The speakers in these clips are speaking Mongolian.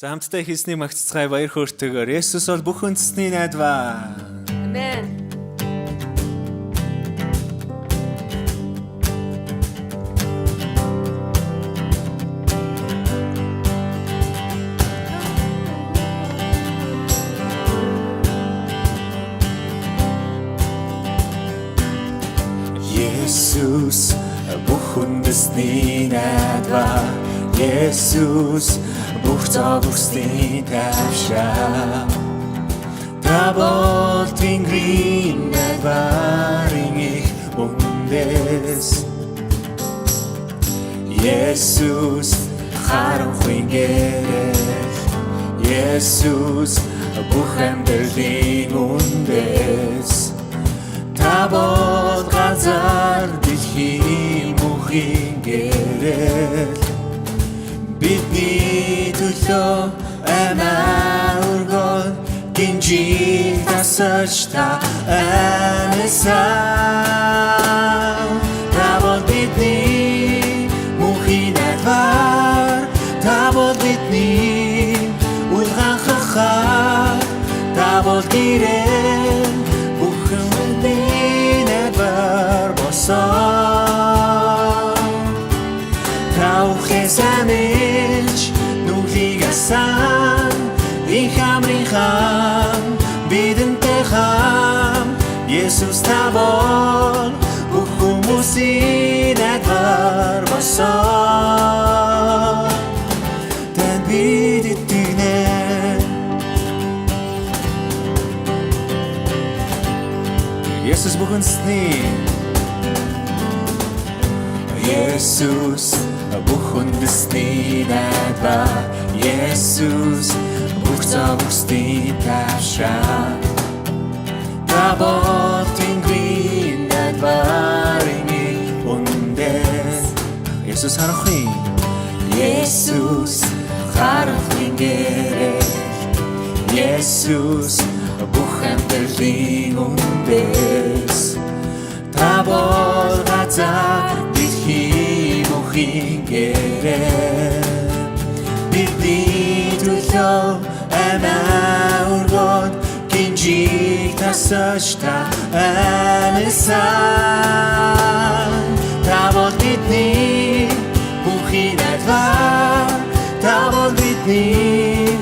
За хамтдаа хийсний магтцгаая баяр хөөртэйгээр Есүс бол бүх үндэсний найдвар. Амен. Есүс бүх үндэсний найдвар. Есүс бүх цогцлын тавшаа. Та бол Тэнгэрийн найдварын их үндэс. Есүс харанхуй гэрэл. Есүс бүх амьдралын үндэс. Та бол газар дэлхийн мөнхийн гэрэл. Бидний төлөө амиа өргөн гинжиг тасаж та амьсан. Та бол бидний мөнхийн найдвар. Та бол бидний улгаан хахаа. Та бол гэрэл бүхэн бидний найдвар босон. Та ухесанич нүглигасан их амрын хам бидэнтэй хам. Есүс та бол бүх хүмүүсийн найдвар босон. Танд бид итгэнэ. Есүс бүх үндэсний. Есүс бүх үндэсний найдвар. Есүс бүх цогцлын тавшаа. Та бол Тэнгэрийн найдварын их үндэс. Есүс харанхуй. Есүс харанхуй гэрэл. Есүс бүх амьдралын үндэс. Та бол газар дэлхийн мөнхийн гэрэл. Бидний төлөө амиа өргөн гинжиг тасаж та амьсан. Та бол бидний мөнхийн найдвар. Та бол бидний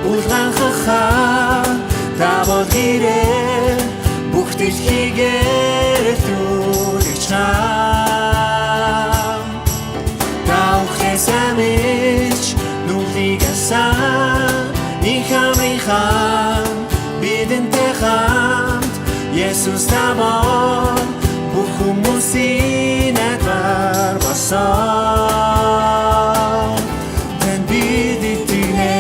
улгаан хахаа. Та бол гэрэл бүх дэлхийгээр түлэгч нам. Та ухесанич нүглигасан их амрын хам бидэнтэй хамт. Есүс та бол бүх хүмүүсийн найдвар босон. Танд бид итгэнэ.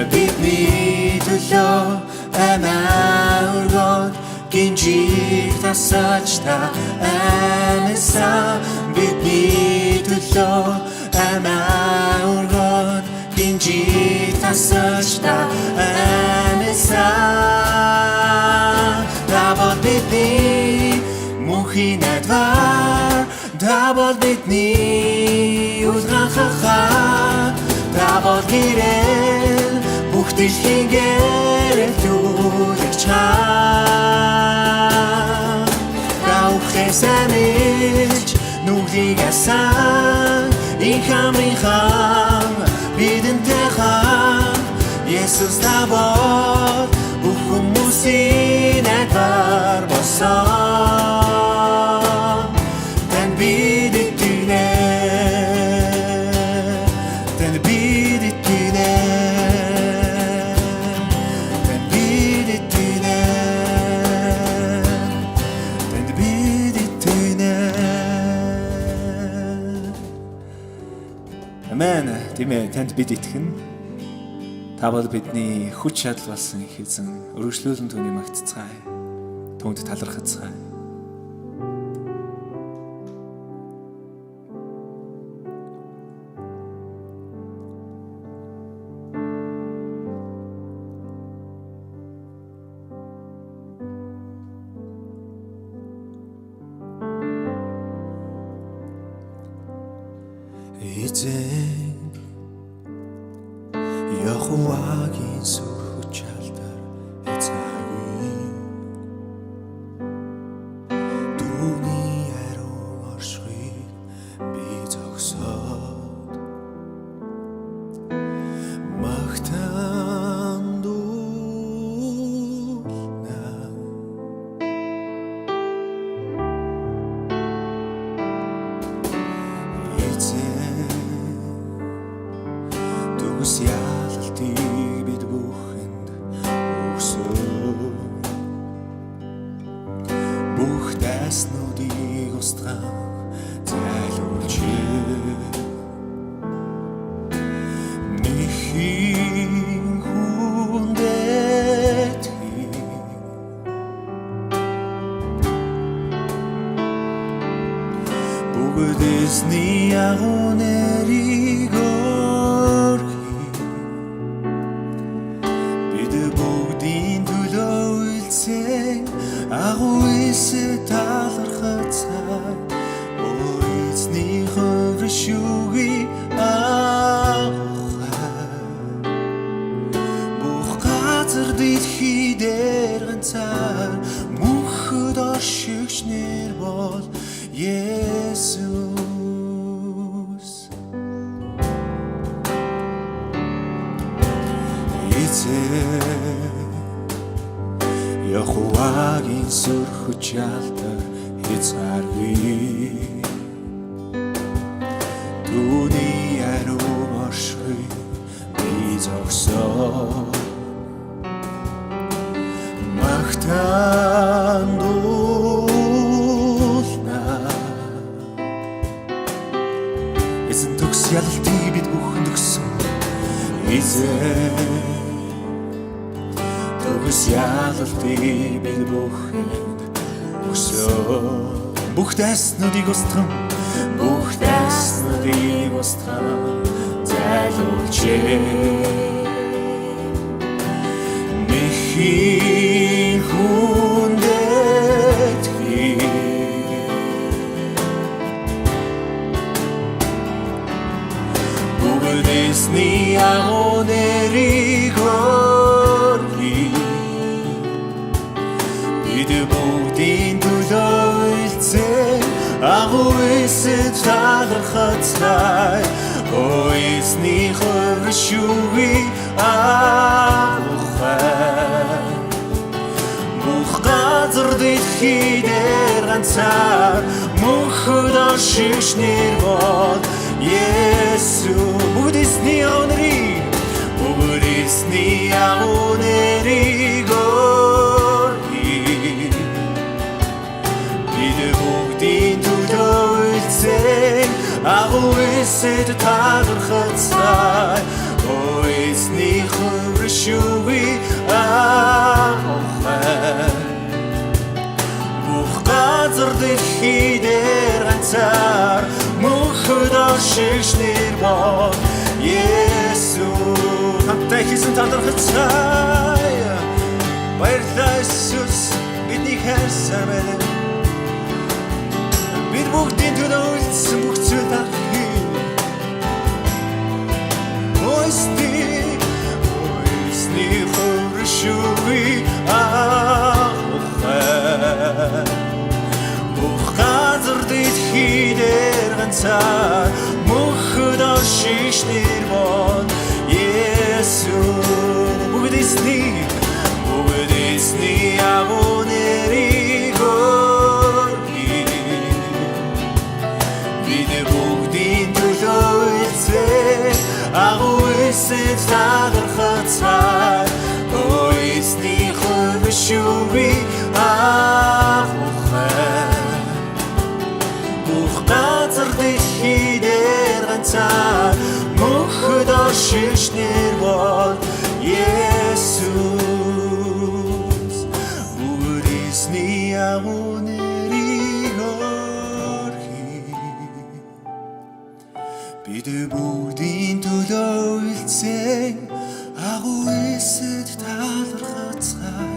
Бидний төлөө амиа өргөн гинжиг тасаж та амьсан. Бидний төлөө амиа өргөн гинжиг тасаж та амьсан. Та бол бидний мөнхийн найдвар. Та бол бидний улгаан хахаа. Та бол гэрэл бүх дэлхийн гэрэл түлэгч нам. Та ухесанич нүглигасан их амрын хам бидэнтэй хамт. Есүс та бол бүх хүмүүсийн найдвар босон. Танд бид итгэнэ. Танд бид итгэнэ. Танд бид итгэнэ. Танд бид итгэнэ. Амен. Тийм ээ, танд бид итгэнэ. Та бол бидний хүч чадал болсон их эзэн. Өргөжлүүлэн түүний магтцгаая. Түүнд талархацгаая. Эзэн Яховагийн сүр хүчээр эзаагүй Түүний ариун оршихыг би зогсоод магтаандуулна Түгс ялалтыг бид бүхэнд өгсөн Бүх дайснуудыг устган зайлуулж Нэхийн хүндэт Бүгд эзний агуу нэрийг бүгдийн төлөө үйлцэн агуу эсэд талархах цай эзний ховор шүгий бүх газар дэлхий дээр ганцаар мөнхөд оршигч нэр бол Есүс Яховагийн сүр хүчээр эзаагүй Түүний ариун оршихыг би зогсоод магтаандуулна Эзэн төгс ялалтыг бид бүхэнд өгсөн Эзэн Түгс ялалтыг бид бүхэнд өгсөн Бүх дайснуудыг устган зайлуулж Нэхийн хүндэт бүгд эзний агуу нэрийг Бид бүгдийн төлөө үйлцэн агуу эсэд талархах цай эзний ховор шүгий бүх газар дэлхий дээр ганцаар мөнхөд оршигч нэр бол Есүс бүгд эзний агуу нэрийг агуу эсэд талархах цай эзний ховор шүгий бүх газар дэлхий дээр ганцаар мөнхөд оршигч нэр бол Есүс хамтдаа хийсэн талархах цай баярлалаа Есүс бидний хайрсан байна Бид бүгдийн төлөө үйлцсэн бүх зүйл дарахыг Эзний ховор шүгий бүх газар дэлхий дээр ганцаар мөнхөд оршигч нэр бол Есүс бүгд эзний агуу нэрийг агуу эсэд талархах цай эзний ховор шүгий бүх газар дэлхий дээр ганцаар мөнхөд оршигч нэр бол Есүс бүгд эзний агуу нэрийг бид бүгдийн төлөө үйлцэн агуу эсэд талархах цай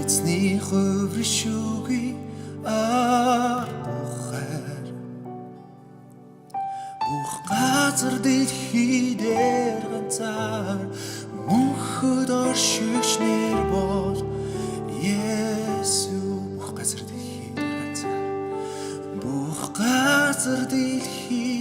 эзний ховор шүгий газар дэлхий дээр ганцаар мөнхөд оршигч нэр бол Есүс. бүх газар дэлхий дээр ганцаар Бүх газар дэлхий